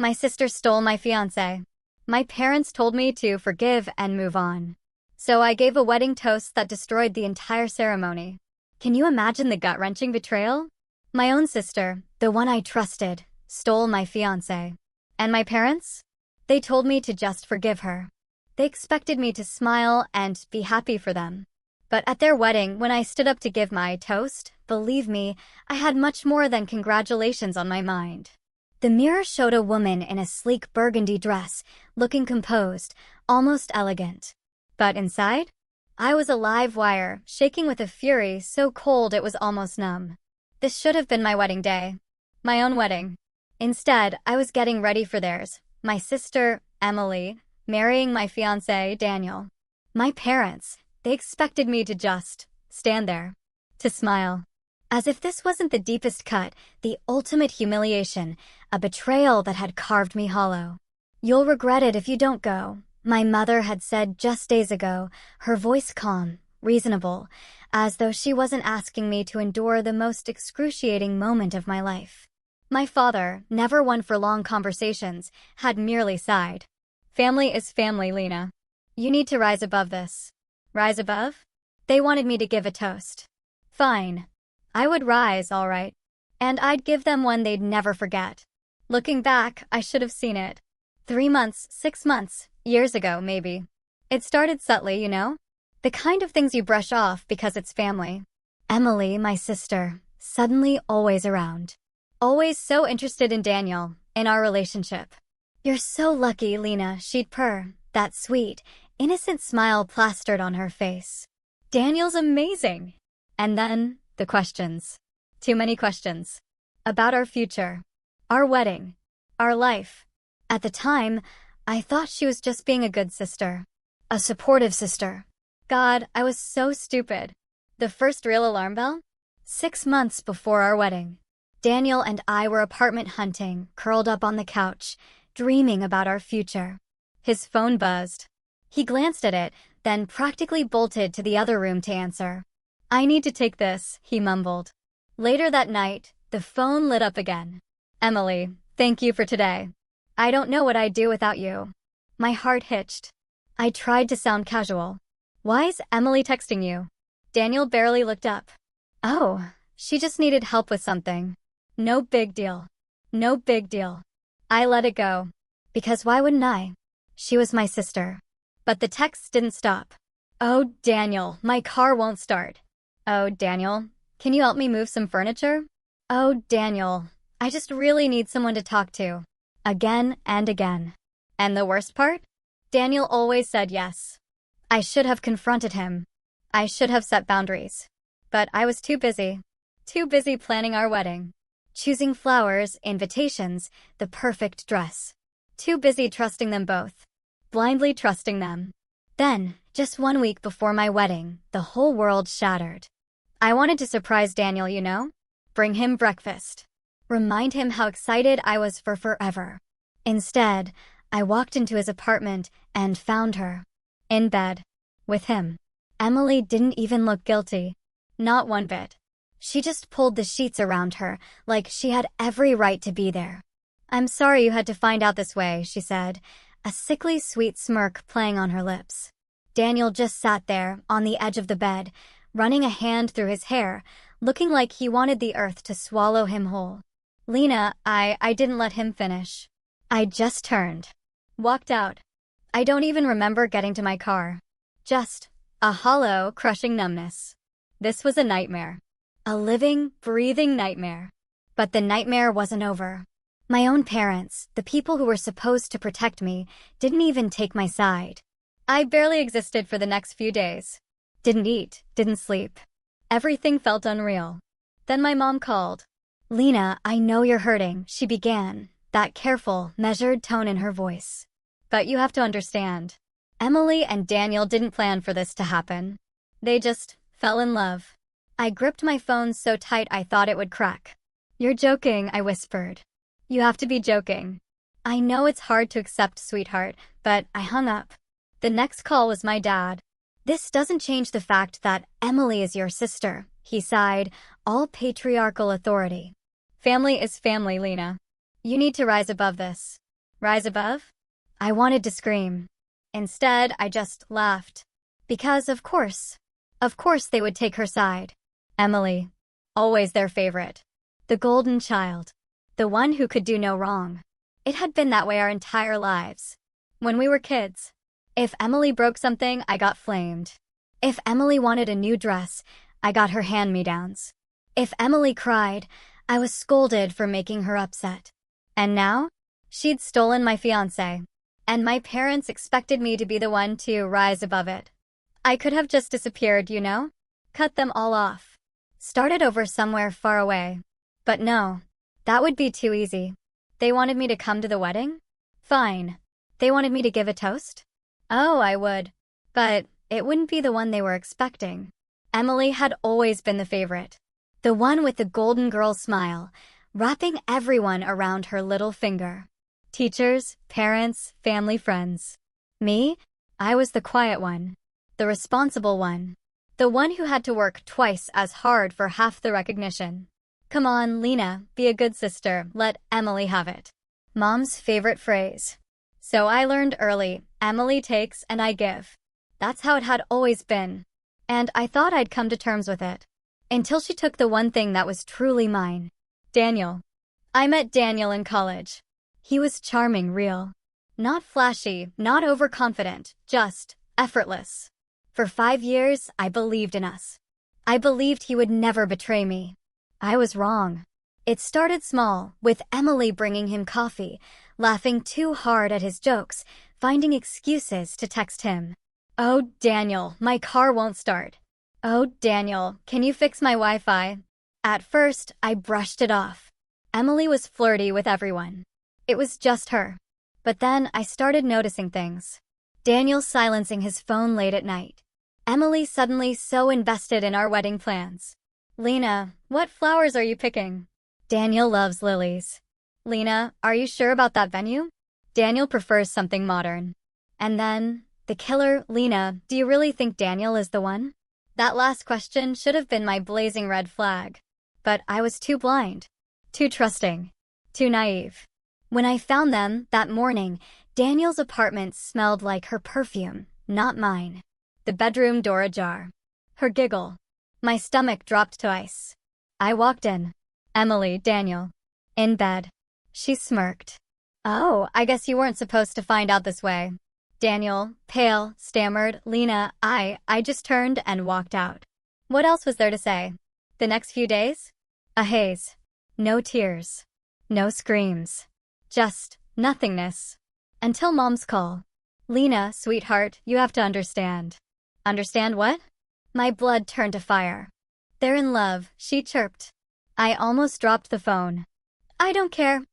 My sister stole my fiancé. My parents told me to forgive and move on. So I gave a wedding toast that destroyed the entire ceremony. Can you imagine the gut-wrenching betrayal? My own sister, the one I trusted, stole my fiancé. And my parents? They told me to just forgive her. They expected me to smile and be happy for them. But at their wedding, when I stood up to give my toast, believe me, I had much more than congratulations on my mind. The mirror showed a woman in a sleek burgundy dress, looking composed, almost elegant. But inside, I was a live wire, shaking with a fury so cold it was almost numb. This should have been my wedding day. My own wedding. Instead, I was getting ready for theirs. My sister, Emily, marrying my fiancé, Daniel. My parents, they expected me to just stand there, to smile. As if this wasn't the deepest cut, the ultimate humiliation, a betrayal that had carved me hollow. You'll regret it if you don't go, my mother had said just days ago, her voice calm, reasonable, as though she wasn't asking me to endure the most excruciating moment of my life. My father, never one for long conversations, had merely sighed. Family is family, Lena. You need to rise above this. Rise above? They wanted me to give a toast. Fine. I would rise, all right. And I'd give them one they'd never forget. Looking back, I should have seen it. 3 months, 6 months, years ago, maybe. It started subtly, you know? The kind of things you brush off because it's family. Emily, my sister, suddenly always around. Always so interested in Daniel, in our relationship. You're so lucky, Lena, she'd purr, that sweet, innocent smile plastered on her face. Daniel's amazing. And then, the questions. Too many questions. About our future. Our wedding. Our life. At the time, I thought she was just being a good sister. A supportive sister. God, I was so stupid. The first real alarm bell? 6 months before our wedding. Daniel and I were apartment hunting, curled up on the couch, dreaming about our future. His phone buzzed. He glanced at it, then practically bolted to the other room to answer. I need to take this, he mumbled. Later that night, the phone lit up again. Emily, thank you for today. I don't know what I'd do without you. My heart hitched. I tried to sound casual. Why's Emily texting you? Daniel barely looked up. Oh, she just needed help with something. No big deal. No big deal. I let it go. Because why wouldn't I? She was my sister. But the texts didn't stop. Oh, Daniel, my car won't start. Oh, Daniel, can you help me move some furniture? Oh, Daniel, I just really need someone to talk to. Again and again. And the worst part? Daniel always said yes. I should have confronted him. I should have set boundaries. But I was too busy. Too busy planning our wedding. Choosing flowers, invitations, the perfect dress. Too busy trusting them both. Blindly trusting them. Then, just 1 week before my wedding, the whole world shattered. I wanted to surprise Daniel, you know? Bring him breakfast. Remind him how excited I was for forever. Instead, I walked into his apartment and found her. In bed. With him. Emily didn't even look guilty. Not one bit. She just pulled the sheets around her, like she had every right to be there. I'm sorry you had to find out this way, she said, a sickly sweet smirk playing on her lips. Daniel just sat there, on the edge of the bed, running a hand through his hair, looking like he wanted the earth to swallow him whole. Lena, I didn't let him finish. I just turned. Walked out. I don't even remember getting to my car. Just a hollow, crushing numbness. This was a nightmare. A living, breathing nightmare. But the nightmare wasn't over. My own parents, the people who were supposed to protect me, didn't even take my side. I barely existed for the next few days. Didn't eat, didn't sleep. Everything felt unreal. Then my mom called. Lena, I know you're hurting, she began, that careful, measured tone in her voice. But you have to understand. Emily and Daniel didn't plan for this to happen. They just fell in love. I gripped my phone so tight I thought it would crack. You're joking, I whispered. You have to be joking. I know it's hard to accept, sweetheart, but I hung up. The next call was my dad. This doesn't change the fact that Emily is your sister, he sighed, all patriarchal authority. Family is family, Lena. You need to rise above this. Rise above? I wanted to scream. Instead, I just laughed. Because, of course they would take her side. Emily. Always their favorite. The golden child. The one who could do no wrong. It had been that way our entire lives. When we were kids, if Emily broke something, I got flamed. If Emily wanted a new dress, I got her hand-me-downs. If Emily cried, I was scolded for making her upset. And now, she'd stolen my fiancé. And my parents expected me to be the one to rise above it. I could have just disappeared, you know? Cut them all off. Started over somewhere far away. But no, that would be too easy. They wanted me to come to the wedding? Fine. They wanted me to give a toast? Oh, I would. But it wouldn't be the one they were expecting. Emily had always been the favorite. The one with the golden girl smile, wrapping everyone around her little finger. Teachers, parents, family, friends. Me? I was the quiet one. The responsible one. The one who had to work twice as hard for half the recognition. Come on, Lena, be a good sister, let Emily have it. Mom's favorite phrase. So I learned early, Emily takes and I give. That's how it had always been. And I thought I'd come to terms with it. Until she took the one thing that was truly mine. Daniel. I met Daniel in college. He was charming, real. Not flashy, not overconfident, just effortless. For 5 years, I believed in us. I believed he would never betray me. I was wrong. It started small, with Emily bringing him coffee, laughing too hard at his jokes, finding excuses to text him. Oh, Daniel, my car won't start. Oh, Daniel, can you fix my Wi-Fi? At first, I brushed it off. Emily was flirty with everyone. It was just her. But then I started noticing things. Daniel silencing his phone late at night. Emily suddenly so invested in our wedding plans. Lena, what flowers are you picking? Daniel loves lilies. Lena, are you sure about that venue? Daniel prefers something modern. And then, the killer, Lena, do you really think Daniel is the one? That last question should have been my blazing red flag. But I was too blind. Too trusting. Too naive. When I found them, that morning, Daniel's apartment smelled like her perfume, not mine. The bedroom door ajar. Her giggle. My stomach dropped to ice. I walked in. Emily, Daniel. In bed. She smirked. Oh, I guess you weren't supposed to find out this way. Daniel, pale, stammered, Lena, I just turned and walked out. What else was there to say? The next few days? A haze. No tears. No screams. Just nothingness. Until Mom's call. Lena, sweetheart, you have to understand. Understand what? My blood turned to fire. They're in love, she chirped. I almost dropped the phone. I don't care.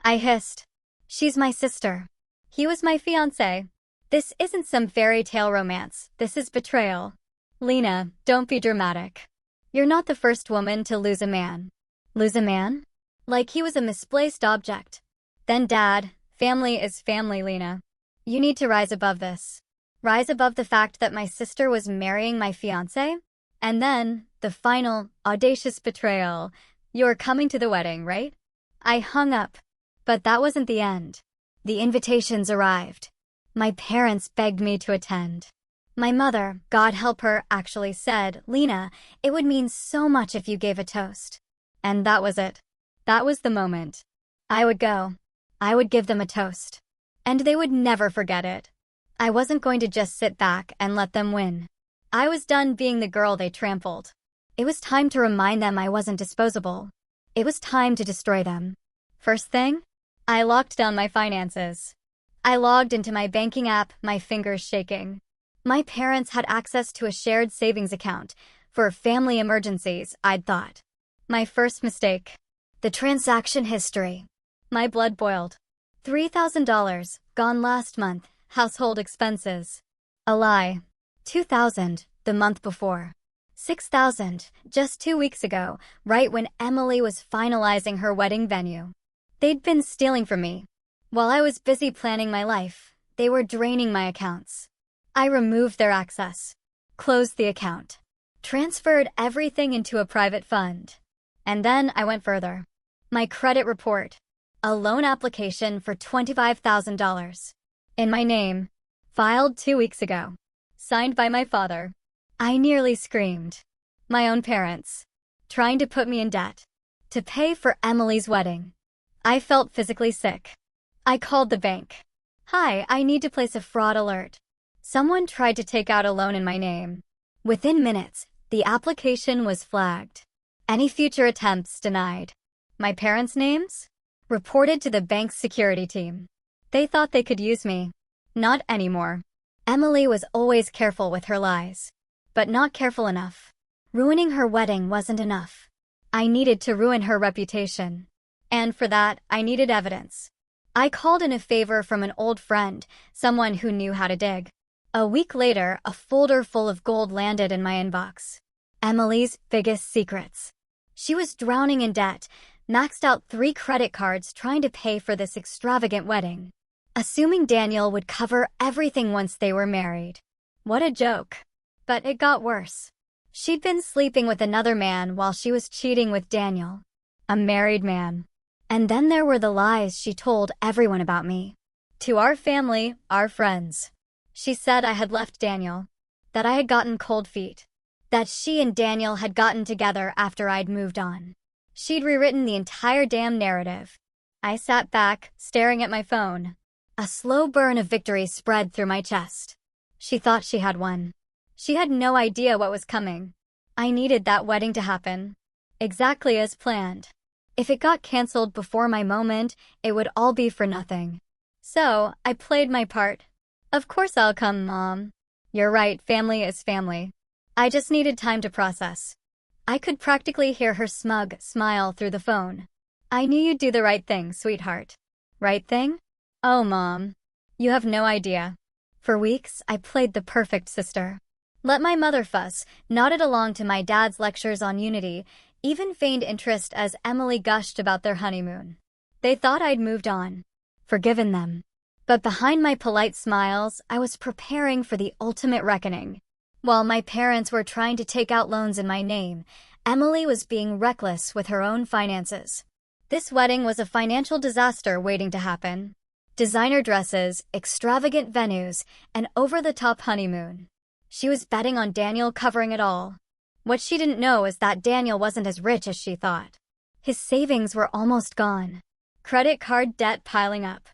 I hissed. She's my sister. He was my fiancé. This isn't some fairy tale romance. This is betrayal. Lena, don't be dramatic. You're not the first woman to lose a man. Lose a man? Like he was a misplaced object. Then Dad, family is family, Lena. You need to rise above this. Rise above the fact that my sister was marrying my fiancé? And then, the final, audacious betrayal. You're coming to the wedding, right? I hung up. But that wasn't the end. The invitations arrived. My parents begged me to attend. My mother, God help her, actually said, Lena, it would mean so much if you gave a toast. And that was it. That was the moment. I would go. I would give them a toast. And they would never forget it. I wasn't going to just sit back and let them win. I was done being the girl they trampled. It was time to remind them I wasn't disposable. It was time to destroy them. First thing, I locked down my finances. I logged into my banking app, my fingers shaking. My parents had access to a shared savings account for family emergencies, I'd thought. My first mistake. The transaction history. My blood boiled. $3,000, gone last month, household expenses. A lie. $2,000, the month before. $6,000, just 2 weeks ago, right when Emily was finalizing her wedding venue. They'd been stealing from me. While I was busy planning my life, they were draining my accounts. I removed their access. Closed the account. Transferred everything into a private fund. And then I went further. My credit report. A loan application for $25,000. In my name. Filed 2 weeks ago. Signed by my father. I nearly screamed. My own parents. Trying to put me in debt. To pay for Emily's wedding. I felt physically sick. I called the bank. Hi, I need to place a fraud alert. Someone tried to take out a loan in my name. Within minutes, the application was flagged. Any future attempts denied. My parents' names? Reported to the bank's security team. They thought they could use me. Not anymore. Emily was always careful with her lies. But not careful enough. Ruining her wedding wasn't enough. I needed to ruin her reputation. And for that, I needed evidence. I called in a favor from an old friend, someone who knew how to dig. A week later, a folder full of gold landed in my inbox. Emily's biggest secrets. She was drowning in debt, maxed out 3 credit cards trying to pay for this extravagant wedding. Assuming Daniel would cover everything once they were married. What a joke. But it got worse. She'd been sleeping with another man while she was cheating with Daniel. A married man. And then there were the lies she told everyone about me. To our family, our friends. She said I had left Daniel. That I had gotten cold feet. That she and Daniel had gotten together after I'd moved on. She'd rewritten the entire damn narrative. I sat back, staring at my phone. A slow burn of victory spread through my chest. She thought she had won. She had no idea what was coming. I needed that wedding to happen. Exactly as planned. If it got canceled before my moment, it would all be for nothing. So, I played my part. Of course I'll come, Mom. You're right, family is family. I just needed time to process. I could practically hear her smug smile through the phone. I knew you'd do the right thing, sweetheart. Right thing? Oh, Mom. You have no idea. For weeks, I played the perfect sister. Let my mother fuss, nodded along to my dad's lectures on unity, even feigned interest as Emily gushed about their honeymoon. They thought I'd moved on. Forgiven them. But behind my polite smiles, I was preparing for the ultimate reckoning. While my parents were trying to take out loans in my name, Emily was being reckless with her own finances. This wedding was a financial disaster waiting to happen. Designer dresses, extravagant venues, an over-the-top honeymoon. She was betting on Daniel covering it all. What she didn't know is that Daniel wasn't as rich as she thought. His savings were almost gone. Credit card debt piling up.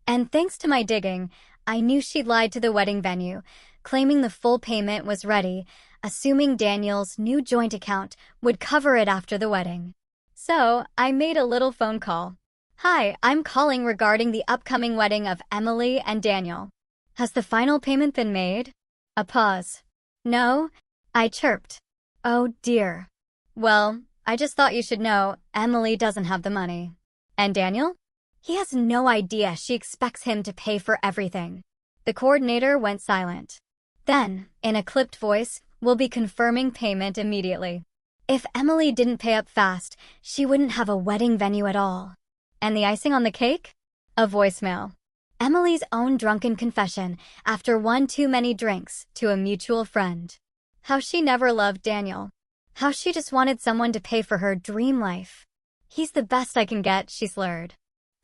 And thanks to my digging, I knew she'd lied to the wedding venue, claiming the full payment was ready, assuming Daniel's new joint account would cover it after the wedding. So, I made a little phone call. Hi, I'm calling regarding the upcoming wedding of Emily and Daniel. Has the final payment been made? A pause. No? I chirped. Oh dear. Well, I just thought you should know, Emily doesn't have the money. And Daniel? He has no idea she expects him to pay for everything. The coordinator went silent. Then, in a clipped voice, we'll be confirming payment immediately. If Emily didn't pay up fast, she wouldn't have a wedding venue at all. And the icing on the cake? A voicemail. Emily's own drunken confession after one too many drinks to a mutual friend. How she never loved Daniel. How she just wanted someone to pay for her dream life. He's the best I can get, she slurred.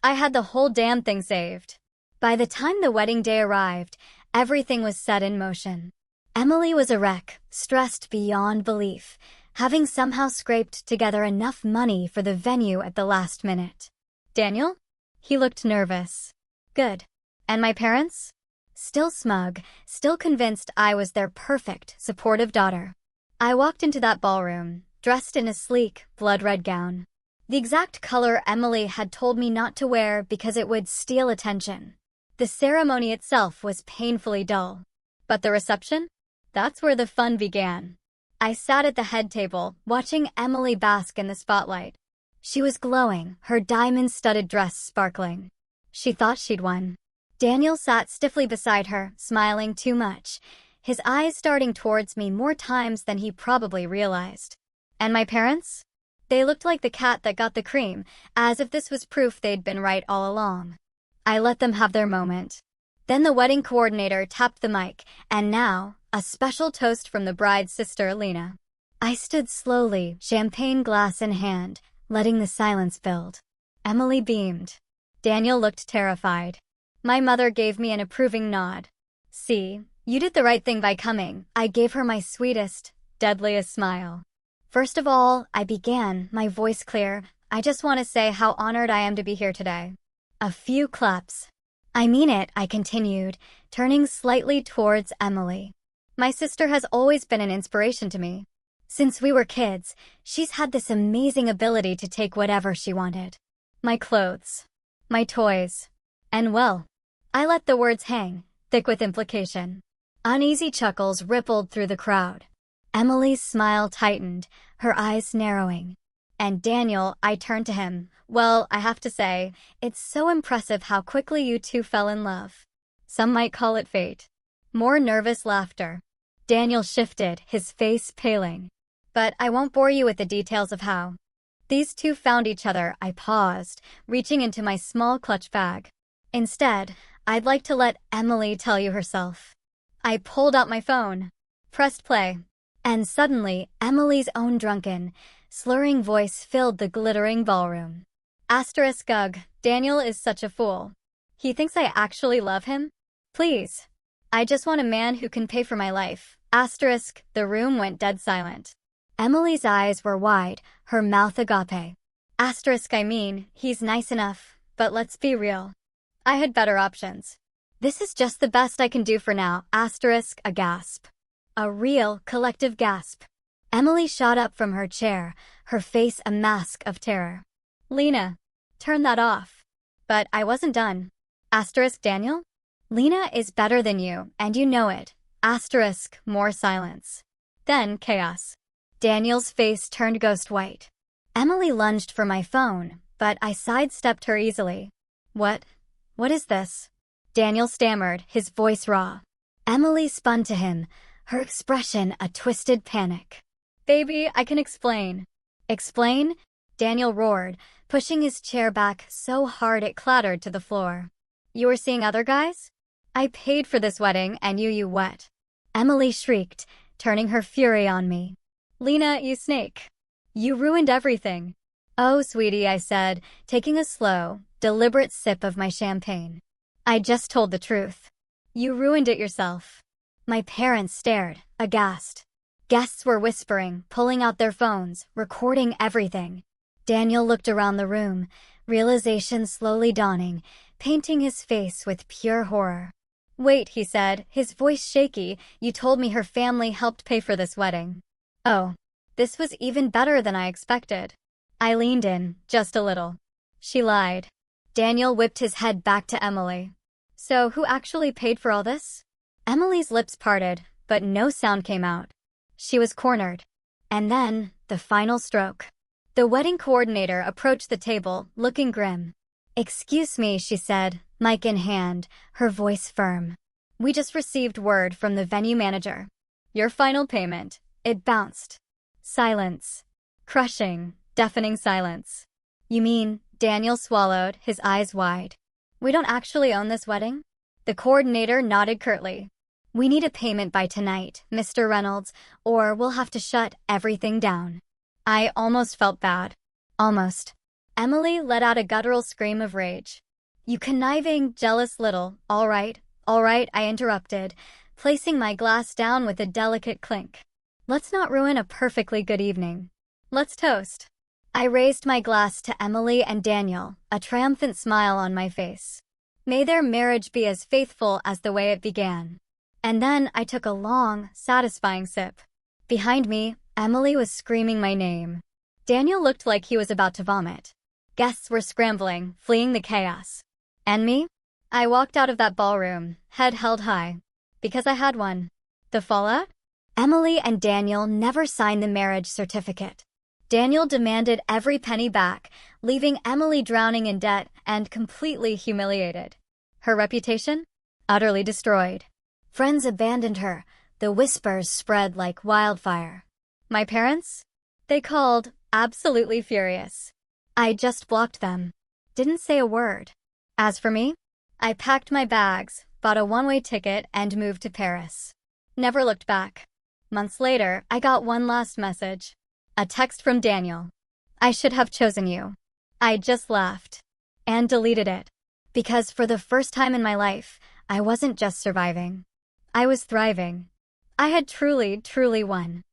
I had the whole damn thing saved. By the time the wedding day arrived, everything was set in motion. Emily was a wreck, stressed beyond belief, having somehow scraped together enough money for the venue at the last minute. Daniel? He looked nervous. Good. And my parents? Still smug, still convinced I was their perfect, supportive daughter. I walked into that ballroom, dressed in a sleek, blood-red gown. The exact color Emily had told me not to wear because it would steal attention. The ceremony itself was painfully dull. But the reception? That's where the fun began. I sat at the head table, watching Emily bask in the spotlight. She was glowing, her diamond-studded dress sparkling. She thought she'd won. Daniel sat stiffly beside her, smiling too much, his eyes darting towards me more times than he probably realized. And my parents? They looked like the cat that got the cream, as if this was proof they'd been right all along. I let them have their moment. Then the wedding coordinator tapped the mic, and now, a special toast from the bride's sister, Lena. I stood slowly, champagne glass in hand, letting the silence build. Emily beamed. Daniel looked terrified. My mother gave me an approving nod. See, you did the right thing by coming. I gave her my sweetest, deadliest smile. First of all, I began, my voice clear. I just want to say how honored I am to be here today. A few claps. I mean it, I continued, turning slightly towards Emily. My sister has always been an inspiration to me. Since we were kids, she's had this amazing ability to take whatever she wanted. My clothes, my toys, and well, I let the words hang, thick with implication. Uneasy chuckles rippled through the crowd. Emily's smile tightened, her eyes narrowing. And Daniel, I turned to him. Well, I have to say, it's so impressive how quickly you two fell in love. Some might call it fate. More nervous laughter. Daniel shifted, his face paling. But I won't bore you with the details of how. These two found each other. I paused, reaching into my small clutch bag. Instead, I'd like to let Emily tell you herself. I pulled out my phone, pressed play, and suddenly Emily's own drunken, slurring voice filled the glittering ballroom. Asterisk ugh, Daniel is such a fool. He thinks I actually love him? Please. I just want a man who can pay for my life. Asterisk, the room went dead silent. Emily's eyes were wide, her mouth agape. Asterisk, I mean, he's nice enough, but let's be real. I had better options. This is just the best I can do for now. Asterisk, a gasp. A real, collective gasp. Emily shot up from her chair, her face a mask of terror. Lena, turn that off. But I wasn't done. Asterisk, Daniel? Lena is better than you, and you know it. Asterisk, more silence. Then chaos. Daniel's face turned ghost white. Emily lunged for my phone, but I sidestepped her easily. What is this? Daniel stammered, his voice raw. Emily spun to him, her expression a twisted panic. Baby, I can explain. Explain? Daniel roared, pushing his chair back so hard it clattered to the floor. You were seeing other guys? I paid for this wedding and you what? Emily shrieked, turning her fury on me. Lena, you snake. You ruined everything. Oh, sweetie, I said, taking a slow, deliberate sip of my champagne. I just told the truth. You ruined it yourself. My parents stared, aghast. Guests were whispering, pulling out their phones, recording everything. Daniel looked around the room, realization slowly dawning, painting his face with pure horror. Wait, he said, his voice shaky, you told me her family helped pay for this wedding. Oh, this was even better than I expected. I leaned in, just a little. She lied. Daniel whipped his head back to Emily. So who actually paid for all this? Emily's lips parted, but no sound came out. She was cornered. And then, the final stroke. The wedding coordinator approached the table, looking grim. Excuse me, she said, mic in hand, her voice firm. We just received word from the venue manager. Your final payment. It bounced. Silence. Crushing, deafening silence. You mean, Daniel swallowed, his eyes wide. We don't actually own this wedding? The coordinator nodded curtly. We need a payment by tonight, Mr. Reynolds, or we'll have to shut everything down. I almost felt bad. Almost. Emily let out a guttural scream of rage. You conniving, jealous little, all right, I interrupted, placing my glass down with a delicate clink. Let's not ruin a perfectly good evening. Let's toast. I raised my glass to Emily and Daniel, a triumphant smile on my face. May their marriage be as faithful as the way it began. And then I took a long, satisfying sip. Behind me, Emily was screaming my name. Daniel looked like he was about to vomit. Guests were scrambling, fleeing the chaos. And me? I walked out of that ballroom, head held high. Because I had one. The fallout? Emily and Daniel never signed the marriage certificate. Daniel demanded every penny back, leaving Emily drowning in debt and completely humiliated. Her reputation? Utterly destroyed. Friends abandoned her. The whispers spread like wildfire. My parents? They called, absolutely furious. I just blocked them. Didn't say a word. As for me, I packed my bags, bought a one-way ticket, and moved to Paris. Never looked back. Months later, I got one last message. A text from Daniel. I should have chosen you. I just laughed. And deleted it. Because for the first time in my life, I wasn't just surviving. I was thriving. I had truly, truly won.